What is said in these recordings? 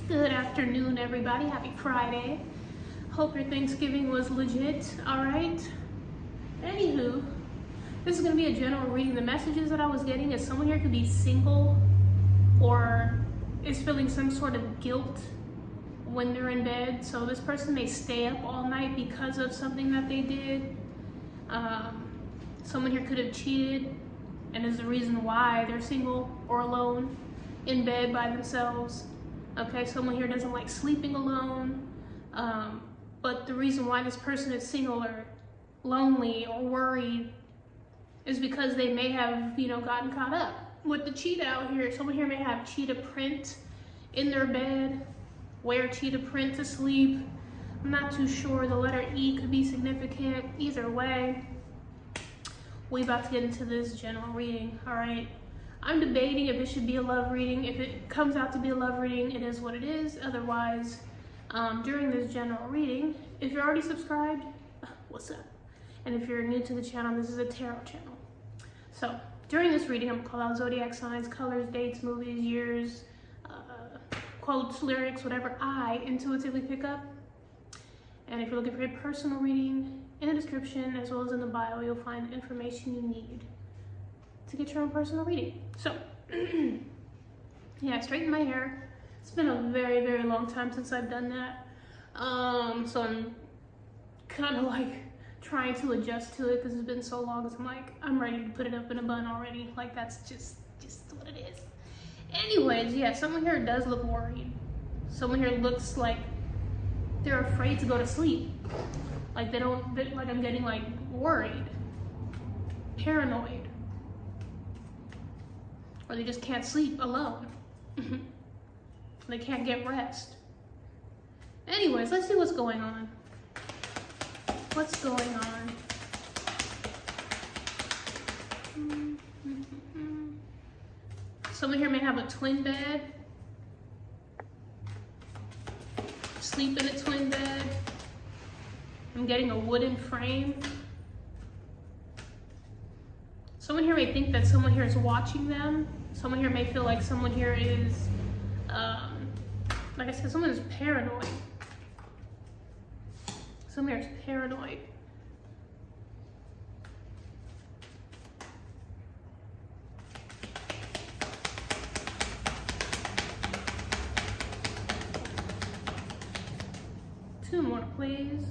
Good afternoon, everybody. Happy Friday. Hope your Thanksgiving was legit. All right. Anywho, this is going to be a general reading. The messages that I was getting is someone here could be single or is feeling some sort of guilt when they're in bed. So this person may stay up all night because of something that they did. Someone here could have cheated and is the reason why they're single or alone in bed by themselves. Okay, someone here doesn't like sleeping alone, but the reason why this person is single or lonely or worried is because they may have, gotten caught up with the cheetah out here. Someone here may have cheetah print in their bed, wear cheetah print to sleep. I'm not too sure. The letter E could be significant. Either way, we about to get into this general reading, all right? I'm debating if it should be a love reading. If it comes out to be a love reading, it is what it is. Otherwise, during this general reading, if you're already subscribed, what's up? And if you're new to the channel, this is a tarot channel. So during this reading, I'm gonna call out zodiac signs, colors, dates, movies, years, quotes, lyrics, whatever I intuitively pick up. And if you're looking for a personal reading, in the description as well as in the bio, you'll find the information you need to get your own personal reading. So, yeah, I straightened my hair. It's been a very, very long time since I've done that. So I'm kind of like trying to adjust to it because it's been so long. So I'm like, I'm ready to put it up in a bun already. Like that's just what it is. Anyways, yeah, someone here does look worried. Someone here looks like they're afraid to go to sleep. Like like I'm getting like worried, paranoid. Or they just can't sleep alone. They can't get rest. Anyways, let's see what's going on. What's going on? Someone here may have a twin bed. Sleep in a twin bed. I'm getting a wooden frame. Someone here may think that someone here is watching them. Someone here may feel like someone here is, like I said, someone is paranoid. Someone here is paranoid. Two more, please.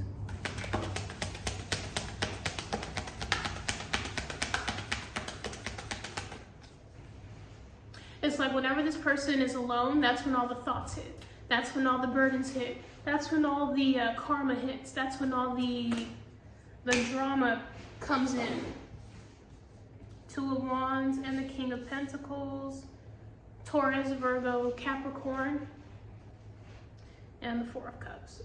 It's like whenever this person is alone, that's when all the thoughts hit. That's when all the burdens hit. That's when all the karma hits. That's when all the drama comes in. Two of Wands and the King of Pentacles. Taurus, Virgo, Capricorn. And the Four of Cups.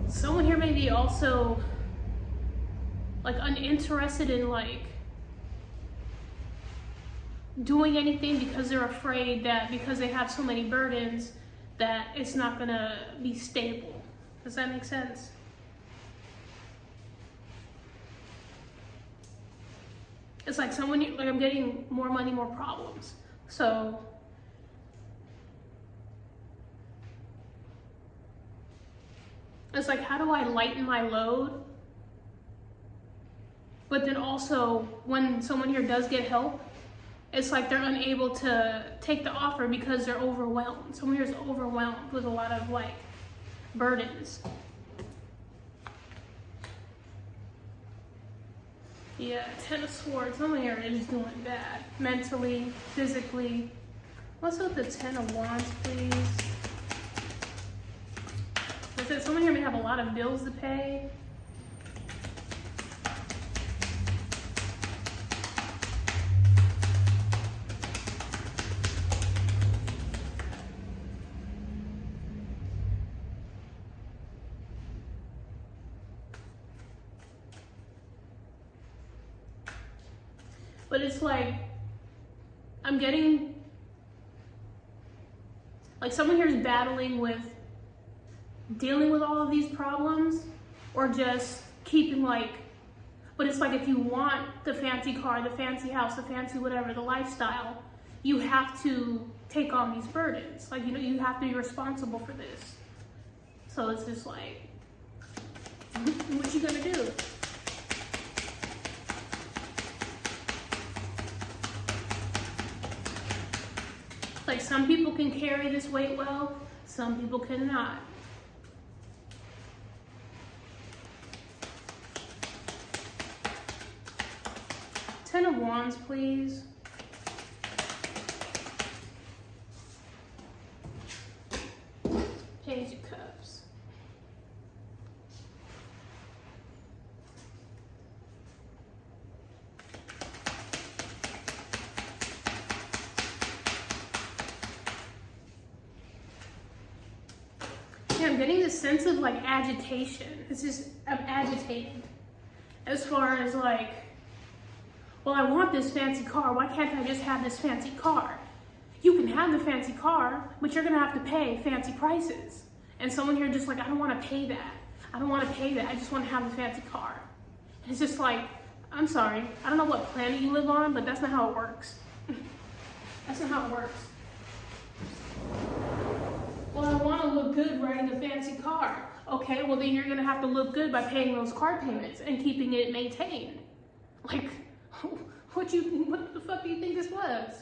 Someone here may be also like uninterested in like doing anything because they're afraid that because they have so many burdens that it's not gonna be stable. Does that make sense? It's like someone, like I'm getting more money, more problems. So it's like, how do I lighten my load? But then also, when someone here does get help, it's like they're unable to take the offer because they're overwhelmed. Someone here is overwhelmed with a lot of like burdens. Yeah, Ten of Swords. Someone here is doing bad. Mentally, physically. What's with the Ten of Wands, please? It says someone here may have a lot of bills to pay. But it's like, I'm getting, like someone here is battling with dealing with all of these problems, or just keeping like But it's like if you want the fancy car, the fancy house, the fancy whatever, the lifestyle, you have to take on these burdens. Like, you know, you have to be responsible for this. So it's just like, what you gonna do? Like, some people can carry this weight well, some people cannot. Ten of Wands, please. Page of Cups. Yeah, I'm getting this sense of like agitation. It's just, I'm agitated. As far as like, well, I want this fancy car. Why can't I just have this fancy car? You can have the fancy car, but you're gonna have to pay fancy prices. And someone here just like, I don't wanna pay that. I don't wanna pay that. I just wanna have the fancy car. And it's just like, I'm sorry. I don't know what planet you live on, but that's not how it works. That's not how it works. Well, I wanna look good riding the fancy car. Okay, well then you're gonna have to look good by paying those car payments and keeping it maintained. Like, what the fuck do you think this was?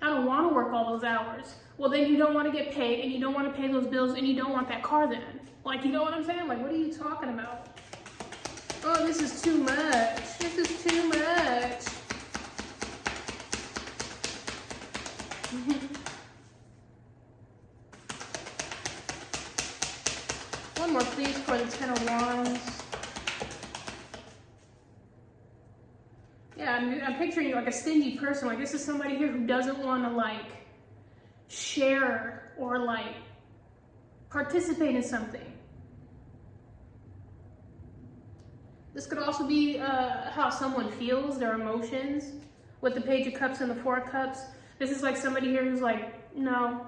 I don't want to work all those hours. Well, then you don't want to get paid, and you don't want to pay those bills, and you don't want that car then. Like, you know what I'm saying? Like, what are you talking about? Oh, this is too much. This is too much. One more, please, for the Ten of Wands. Yeah, I'm picturing you like a stingy person. Like, this is somebody here who doesn't want to like share or like participate in something. This could also be how someone feels, their emotions. With the Page of Cups and the Four of Cups, this is like somebody here who's like, no,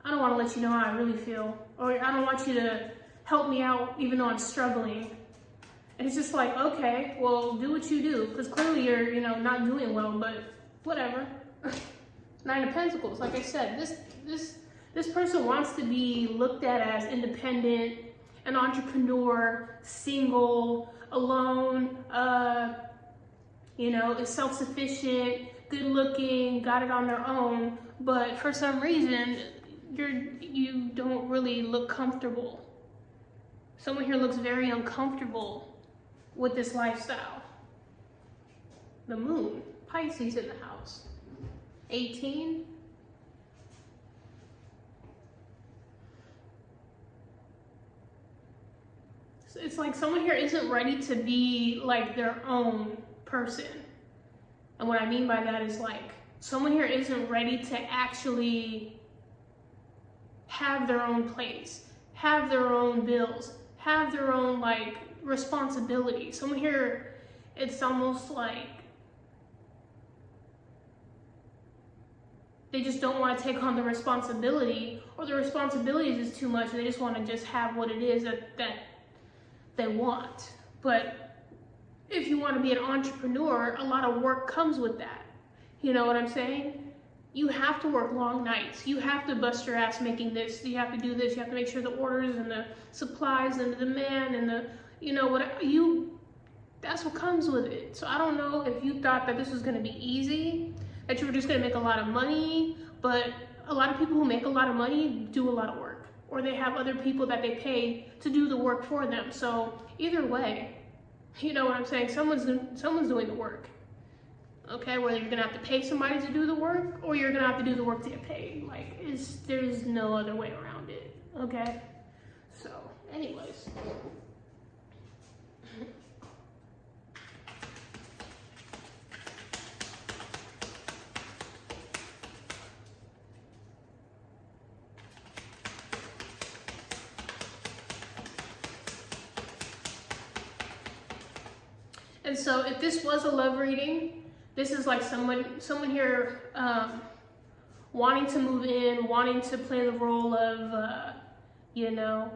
I don't want to let you know how I really feel, or I don't want you to help me out even though I'm struggling. And it's just like, okay, well, do what you do, because clearly you're, you know, not doing well, but whatever. Nine of Pentacles, like I said, this person wants to be looked at as independent, an entrepreneur, single, alone, you know, is self-sufficient, good-looking, got it on their own, but for some reason, you don't really look comfortable. Someone here looks very uncomfortable with this lifestyle. The Moon, Pisces in the house. 18. So it's like someone here isn't ready to be like their own person. And what I mean by that is like, someone here isn't ready to actually have their own place, have their own bills, have their own like responsibility. Someone here, it's almost like they just don't want to take on the responsibility, or the responsibility is just too much, and they just want to just have what it is that they want. But if you want to be an entrepreneur, a lot of work comes with that. You know what I'm saying? You have to work long nights. You have to bust your ass making this. You have to do this. You have to make sure the orders and the supplies and the demand and the, you know, that's what comes with it. So I don't know if you thought that this was going to be easy, that you were just going to make a lot of money, but a lot of people who make a lot of money do a lot of work, or they have other people that they pay to do the work for them. So either way, you know what I'm saying? Someone's doing the work. Okay, whether you're gonna have to pay somebody to do the work, or you're gonna have to do the work to get paid. Like, there's no other way around it. Okay, so anyways. And so if this was a love reading, this is like someone here wanting to move in, wanting to play the role of, you know,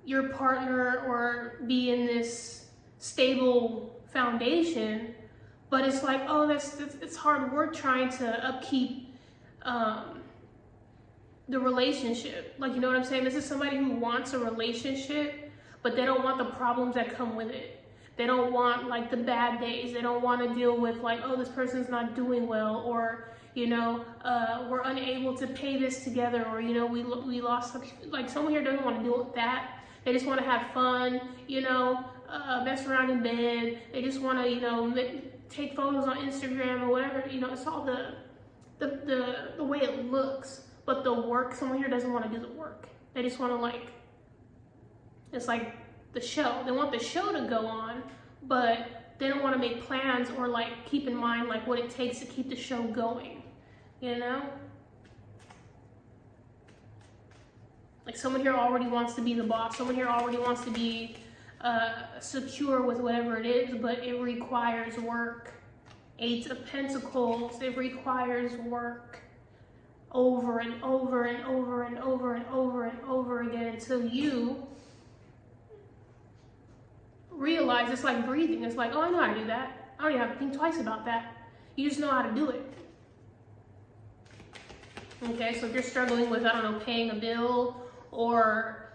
your partner, or be in this stable foundation, but it's like, oh, it's hard work trying to upkeep the relationship. Like, you know what I'm saying? This is somebody who wants a relationship, but they don't want the problems that come with it. They don't want like the bad days. They don't want to deal with like, oh, this person's not doing well, or, you know, we're unable to pay this together, or, you know, we lost, like someone here doesn't want to deal with that. They just want to have fun, you know, mess around in bed. They just want to, you know, take photos on Instagram or whatever. You know, it's all the way it looks. But the work, someone here doesn't want to do the work. They just want to like, it's like the show. They want the show to go on, but they don't want to make plans or like keep in mind like what it takes to keep the show going, you know? Like someone here already wants to be the boss. Someone here already wants to be secure with whatever it is, but it requires work. 8 of Pentacles, it requires work over and over and over and over and over and over again until you realize it's like breathing. It's like, oh, I know how to do that. I don't even have to think twice about that. You just know how to do it. Okay, so if you're struggling with, I don't know, paying a bill or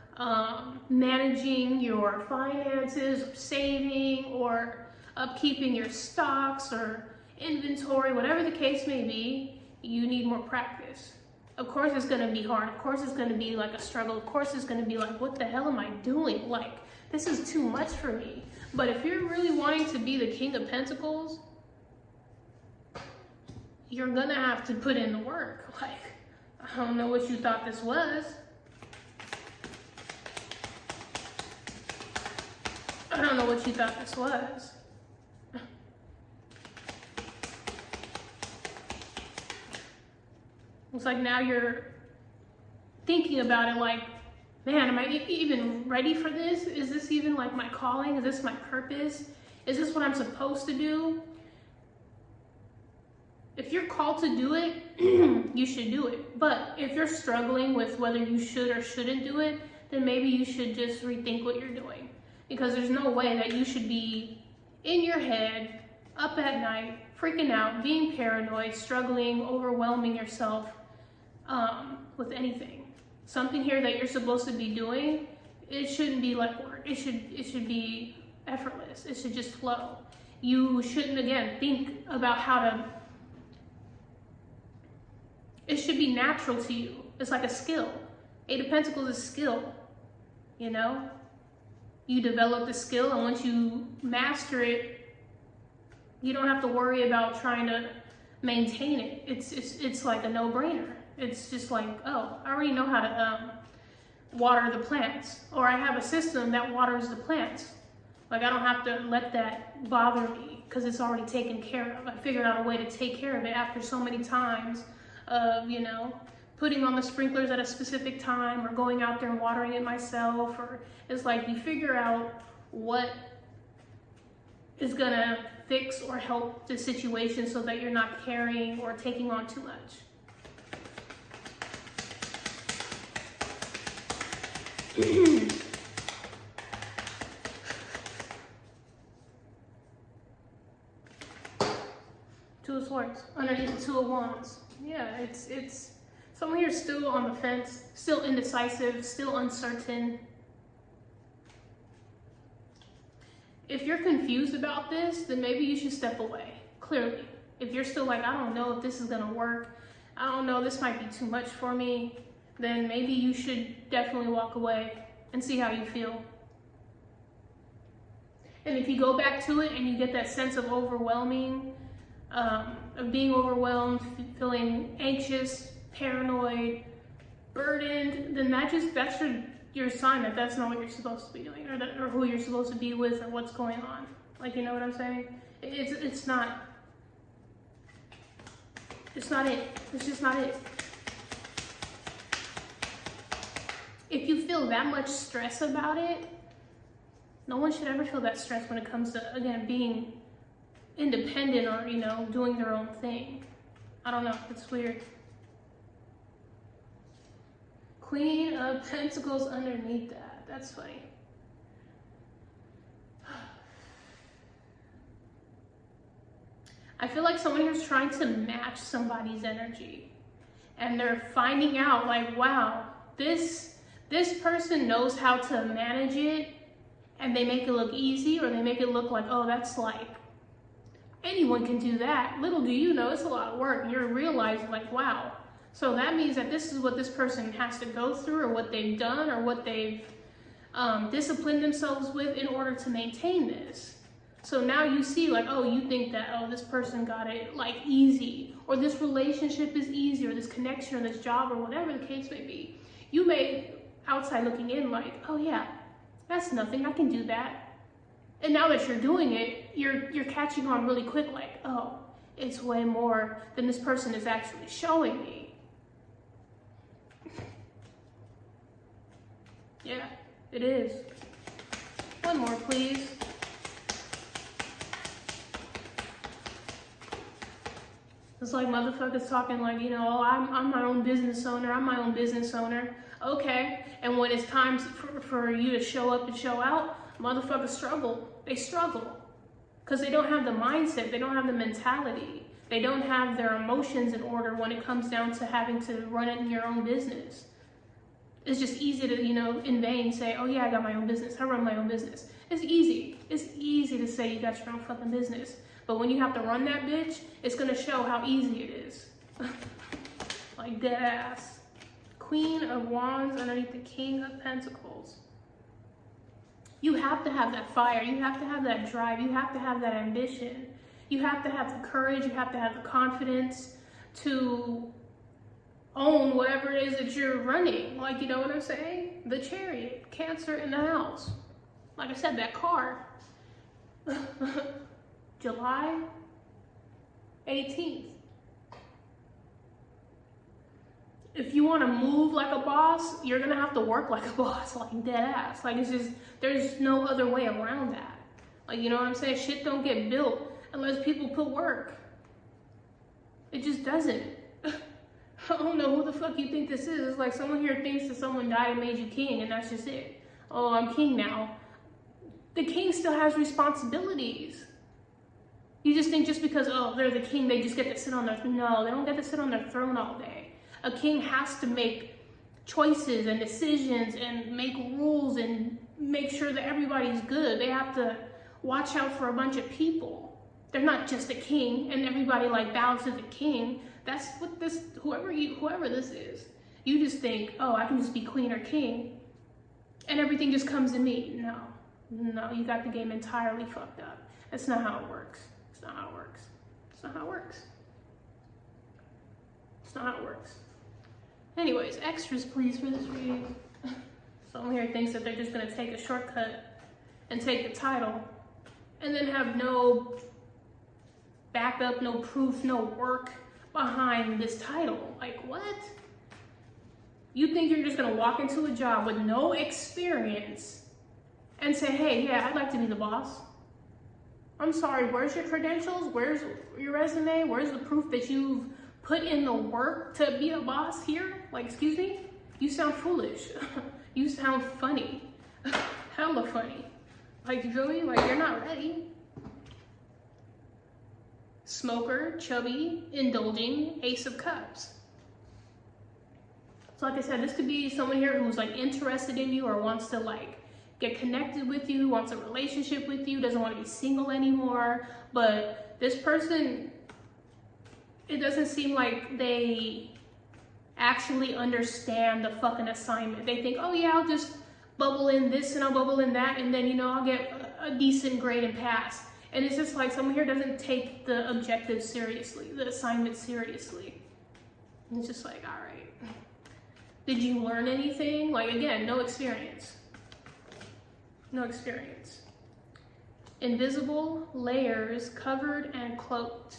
managing your finances or saving or upkeeping your stocks or inventory, whatever the case may be, you need more practice. Of course it's gonna be hard. Of course it's gonna be like a struggle. Of course it's gonna be like, what the hell am I doing? Like, this is too much for me. But if you're really wanting to be the King of Pentacles, you're gonna have to put in the work. Like, I don't know what you thought this was. I don't know what you thought this was. It's like now you're thinking about it like, man, am I even ready for this? Is this even like my calling? Is this my purpose? Is this what I'm supposed to do? If you're called to do it, you should do it. But if you're struggling with whether you should or shouldn't do it, then maybe you should just rethink what you're doing. Because there's no way that you should be in your head, up at night, freaking out, being paranoid, struggling, overwhelming yourself with anything. Something here that you're supposed to be doing, it shouldn't be like work. It should be effortless. It should just flow. You shouldn't, again, think about how to, it should be natural to you. It's like a skill. 8 of Pentacles is skill, you know? You develop the skill, and once you master it, you don't have to worry about trying to maintain it. It's like a no-brainer. It's just like, oh, I already know how to water the plants, or I have a system that waters the plants. Like, I don't have to let that bother me because it's already taken care of. I figured out a way to take care of it after so many times of, you know, putting on the sprinklers at a specific time or going out there and watering it myself. Or it's like you figure out what is gonna fix or help the situation so that you're not carrying or taking on too much. Two of Swords underneath the 2 of Wands. Yeah, it's someone here still on the fence, still indecisive, still uncertain. If you're confused about this, then maybe you should step away, clearly. If you're still like, I don't know if this is gonna work, I don't know, this might be too much for me, then maybe you should definitely walk away and see how you feel. And if you go back to it and you get that sense of overwhelming, of being overwhelmed, feeling anxious, paranoid, burdened, then that's your sign that that's not what you're supposed to be doing, or who you're supposed to be with, or what's going on. Like, you know what I'm saying? It's not it. It's just not it. If you feel that much stress about it, no one should ever feel that stress when it comes to, again, being independent or, you know, doing their own thing. I don't know, it's weird. Queen of Pentacles underneath that. That's funny. I feel like someone here's trying to match somebody's energy. And they're finding out like, wow, this person knows how to manage it, and they make it look easy, or they make it look like, oh, that's like, anyone can do that. Little do you know, it's a lot of work. You're realizing like, wow. So that means that this is what this person has to go through, or what they've done, or what they've disciplined themselves with in order to maintain this. So now you see like, oh, you think that, oh, this person got it like easy, or this relationship is easy, or this connection, or this job, or whatever the case may be. You may, outside looking in, like, oh yeah, that's nothing, I can do that. And now that you're doing it, you're catching on really quick, like, oh, it's way more than this person is actually showing me. Yeah, it is. One more, please. It's like motherfuckers talking like, you know, oh, I'm my own business owner, I'm my own business owner. Okay, and when it's time for you to show up and show out, motherfuckers struggle. They struggle because they don't have the mindset, they don't have the mentality, they don't have their emotions in order when it comes down to having to run it in your own business. It's just easy to, you know, in vain say, oh yeah, I got my own business, I run my own business. It's easy to say you got your own fucking business. But when you have to run that bitch, it's gonna show how easy it is. Like dead ass. Queen of Wands underneath the King of Pentacles. You have to have that fire, you have to have that drive, you have to have that ambition. You have to have the courage, you have to have the confidence to own whatever it is that you're running. Like, you know what I'm saying? The Chariot, Cancer in the house. Like I said, that car. July 18th. If you want to move like a boss, you're going to have to work like a boss, like dead ass. Like, it's just, there's no other way around that. Like, you know what I'm saying? Shit don't get built unless people put work. It just doesn't. I don't know who the fuck you think this is. It's like someone here thinks that someone died and made you king, and that's just it. Oh, I'm king now. The king still has responsibilities. You just think just because, oh, they're the king, they just get to sit on their throne. No, they don't get to sit on their throne all day. A king has to make choices and decisions and make rules and make sure that everybody's good. They have to watch out for a bunch of people. They're not just a king and everybody like bows to the king. That's what this, whoever this is. You just think, oh, I can just be queen or king and everything just comes to me. No, you got the game entirely fucked up. That's not how it works. It's not how it works. It's not how it works. It's not how it works. Anyways, extras please for this reading. Someone here thinks that they're just gonna take a shortcut and take the title and then have no backup, no proof, no work behind this title. Like, what? You think you're just gonna walk into a job with no experience and say, hey, yeah, I'd like to be the boss. I'm sorry, where's your credentials? Where's your resume? Where's the proof that you've put in the work to be a boss here? Like, excuse me? You sound foolish. You sound funny. Hella funny. Like, really? Like, you're not ready. Smoker, chubby, indulging, Ace of Cups. So like I said, this could be someone here who's like interested in you or wants to like get connected with you, wants a relationship with you, doesn't want to be single anymore. But this person, it doesn't seem like they actually understand the fucking assignment. They think, oh yeah, I'll just bubble in this and I'll bubble in that, and then, you know, I'll get a decent grade and pass. And it's just like someone here doesn't take the objective seriously, the assignment seriously. And it's just like, all right, did you learn anything? Like, again, no experience. No experience. Invisible layers, covered and cloaked.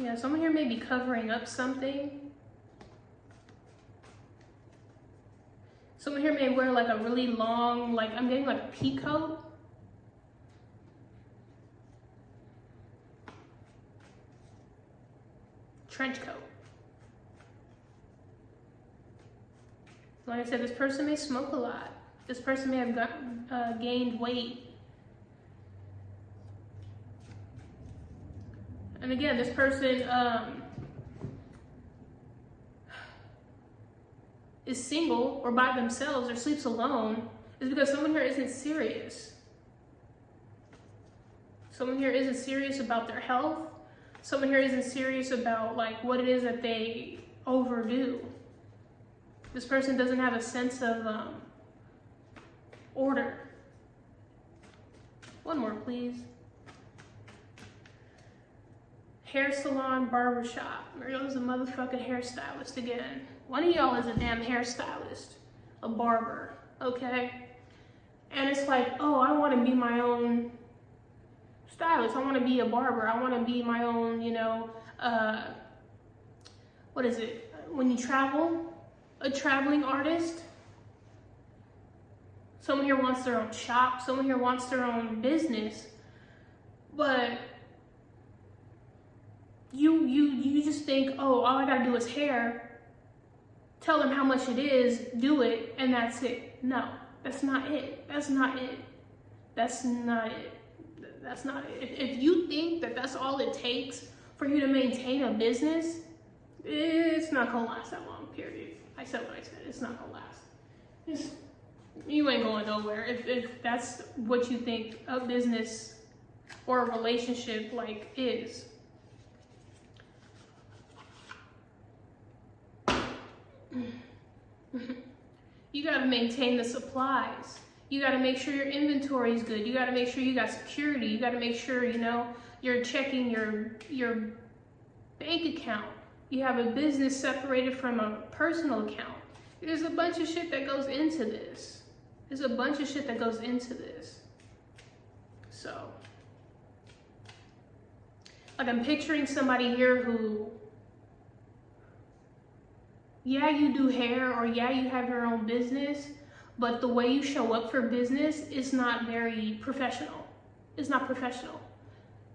Yeah, someone here may be covering up something. Someone here may wear like a really long, like, I'm getting like a pea coat. Trench coat. Like I said, this person may smoke a lot. This person may have gained weight. And again, this person is single or by themselves or sleeps alone is because someone here isn't serious. Someone here isn't serious about their health. Someone here isn't serious about like what it is that they overdo. This person doesn't have a sense of order. One more, please. Hair salon, barbershop. Mariel's a motherfucking hairstylist again. One of y'all is a damn hairstylist, a barber, okay? And it's like, oh, I want to be my own stylist. I want to be a barber. I want to be my own, you know, what is it? When you travel, a traveling artist. Someone here wants their own shop. Someone here wants their own business. But you just think, oh, all I gotta do is hair. Tell them how much it is, do it, and that's it. No, that's not it. That's not it. That's not it. That's not it. If you think that that's all it takes for you to maintain a business, it's not gonna last that long, period. I said what I said. It's not gonna last. You ain't going nowhere if that's what you think a business or a relationship like is. You gotta maintain the supplies. You gotta make sure your inventory is good. You gotta make sure you got security. You gotta make sure, you know, you're checking your bank account. You have a business separated from a personal account. There's a bunch of shit that goes into this. There's a bunch of shit that goes into this. So, like I'm picturing somebody here who, yeah, you do hair or yeah, you have your own business, but the way you show up for business is not very professional. It's not professional.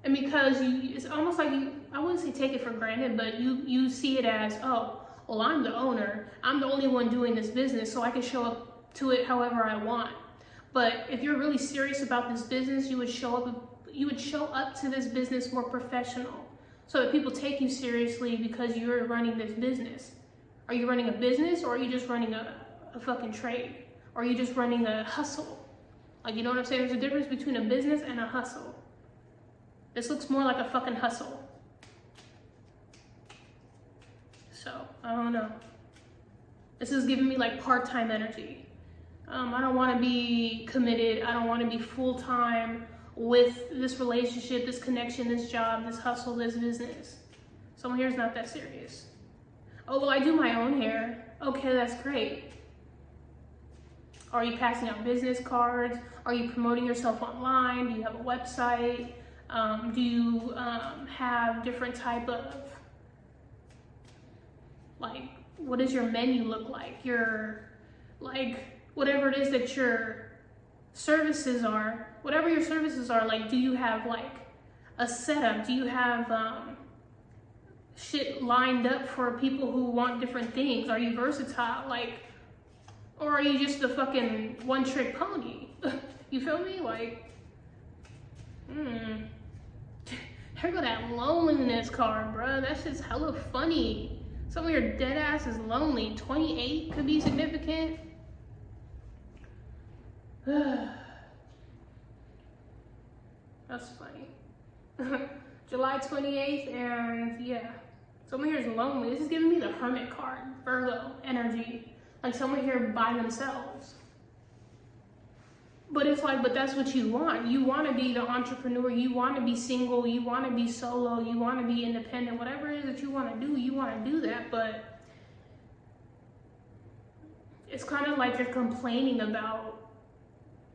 And because it's almost like I wouldn't say take it for granted, but you see it as, oh, well, I'm the owner. I'm the only one doing this business, so I can show up to it however I want. But if you're really serious about this business, you would show up to this business more professional so that people take you seriously because you're running this business. Are you running a business or are you just running a fucking trade? Or are you just running a hustle? Like, you know what I'm saying? There's a difference between a business and a hustle. This looks more like a fucking hustle. So, I don't know. This is giving me like part-time energy. I don't want to be committed. I don't want to be full-time with this relationship, this connection, this job, this hustle, this business. Someone here is not that serious. Oh, well, I do my own hair. Okay, that's great. Are you passing out business cards? Are you promoting yourself online? Do you have a website? Do you have different type of, like, what does your menu look like? Whatever it is that your services are, whatever your services are, like, do you have like a setup? Do you have shit lined up for people who want different things? Are you versatile? Like, or are you just a fucking one-trick pony? You feel me? Like, here go that loneliness card, bro. That shit's hella funny. Some of your dead ass is lonely. 28 could be significant. That's funny. July 28th, and yeah. Someone here is lonely. This is giving me the Hermit card, Virgo energy. Like someone here by themselves. But it's like, but that's what you want. You want to be the entrepreneur. You want to be single. You want to be solo. You want to be independent. Whatever it is that you want to do, you want to do that. But it's kind of like you're complaining about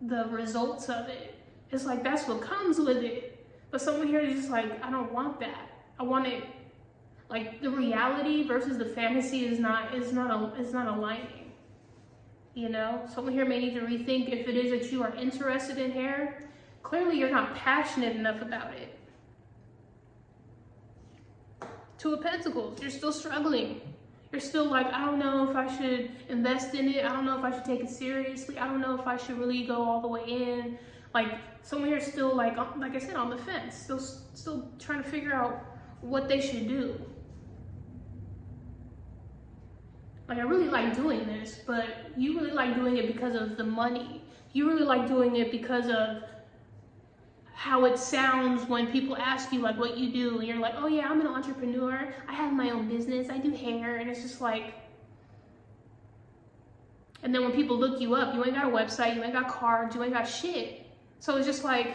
the results of it. It's like, that's what comes with it. But someone here is just like, I don't want that. I want it, like the reality versus the fantasy is not aligning. You know, someone here may need to rethink if it is that you are interested in hair. Clearly, you're not passionate enough about it. Two of Pentacles, you're still struggling. You're still like, I don't know if I should invest in it. I don't know if I should take it seriously. I don't know if I should really go all the way in. Like, some here still like I said, on the fence, still trying to figure out what they should do. Like, I really like doing this, but you really like doing it because of the money. You really like doing it because of how it sounds when people ask you like what you do, and you're like, oh yeah, I'm an entrepreneur, I have my own business, I do hair, and it's just like, and then when people look you up, you ain't got a website, you ain't got cards, you ain't got shit. So it's just like,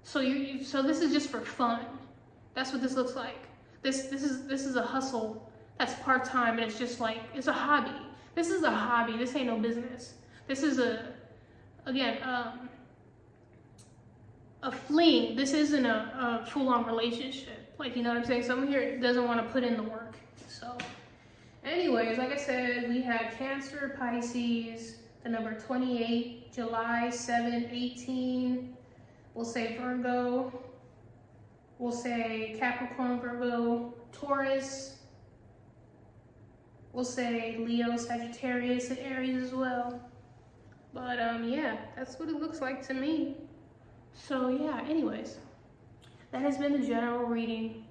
so this is just for fun. That's what this looks like. This is a hustle that's part-time, and it's just like, it's a hobby. This is a hobby. This ain't no business. This is a fling. This isn't a full-on relationship. Like, you know what I'm saying? Someone here doesn't want to put in the work. So anyways, like I said, we had Cancer, Pisces, the number 28, July 7, 18. We'll say Virgo. We'll say Capricorn, Virgo, Taurus. We'll say Leo, Sagittarius, and Aries as well. But yeah, that's what it looks like to me. So yeah, anyways, that has been the general reading.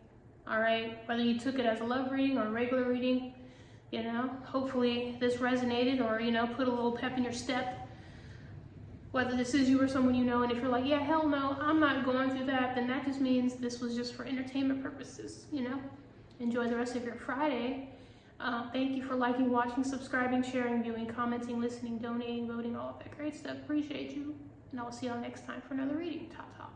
All right, whether you took it as a love reading or a regular reading, you know, hopefully this resonated, or, you know, put a little pep in your step. Whether this is you or someone you know, and if you're like, yeah, hell no, I'm not going through that, then that just means this was just for entertainment purposes, you know? Enjoy the rest of your Friday. Thank you for liking, watching, subscribing, sharing, viewing, commenting, listening, donating, voting, all of that great stuff. Appreciate you. And I will see y'all next time for another reading. Ta-ta.